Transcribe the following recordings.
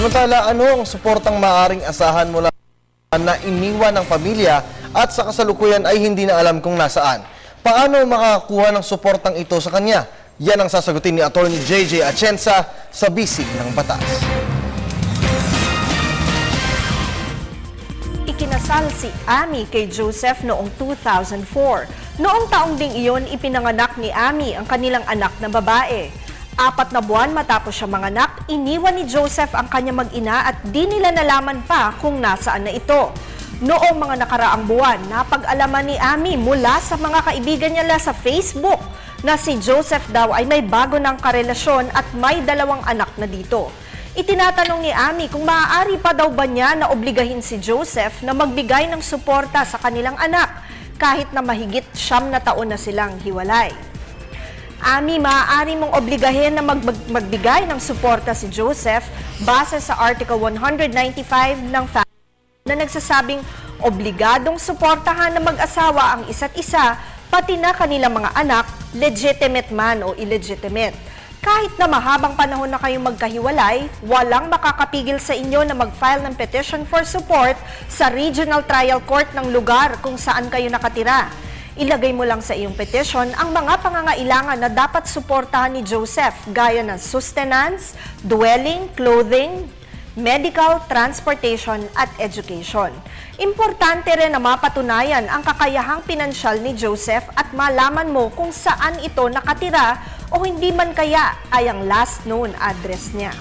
Samantala, ano ang suportang maaaring asahan mula na iniwan ng pamilya at sa kasalukuyan ay hindi na alam kung nasaan? Paano makakakuha ng suportang ito sa kanya? Yan ang sasagutin ni Atty. JJ Atienza sa Bisig ng Batas. Ikinasal si Amy kay Joseph noong 2004. Noong taong ding iyon, ipinanganak ni Amy ang kanilang anak na babae. 4 na buwan matapos siya manganak, iniwan ni Joseph ang kanyang mag-ina at di nila nalaman pa kung nasaan na ito. Noong mga nakaraang buwan, napag-alaman ni Amy mula sa mga kaibigan niya sa Facebook na si Joseph daw ay may bago ng karelasyon at may 2 anak na dito. Itinatanong ni Amy kung maaari pa daw ba niya na obligahin si Joseph na magbigay ng suporta sa kanilang anak kahit na mahigit 9 na taon na silang hiwalay. Amy, maaari mong obligahin na magbigay ng suporta si Joseph base sa Article 195 ng FAMILY na nagsasabing obligadong suportahan ng mag-asawa ang isa't isa pati na kanilang mga anak, legitimate man o illegitimate. Kahit na mahabang panahon na kayong magkahiwalay, walang makakapigil sa inyo na mag-file ng petition for support sa Regional Trial Court ng lugar kung saan kayo nakatira. Ilagay mo lang sa iyong petition ang mga pangangailangan na dapat suportahan ni Joseph gaya ng sustenance, dwelling, clothing, medical, transportation at education. Importante rin na mapatunayan ang kakayahang pinansyal ni Joseph at malaman mo kung saan ito nakatira o hindi man kaya ay ang last known address niya.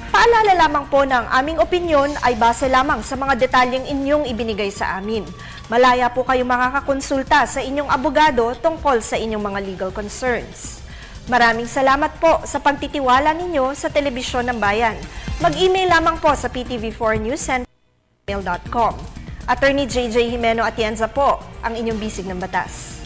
Paalala lamang po na ang aming opinyon ay base lamang sa mga detalyeng inyong ibinigay sa amin. Malaya po kayo makakakonsulta sa inyong abogado tungkol sa inyong mga legal concerns. Maraming salamat po sa pagtitiwala ninyo sa Telebisyon ng Bayan. Mag-email lamang po sa ptv4newscenter@gmail.com. Attorney JJ Jimeno Atienza po, ang inyong bisig ng batas.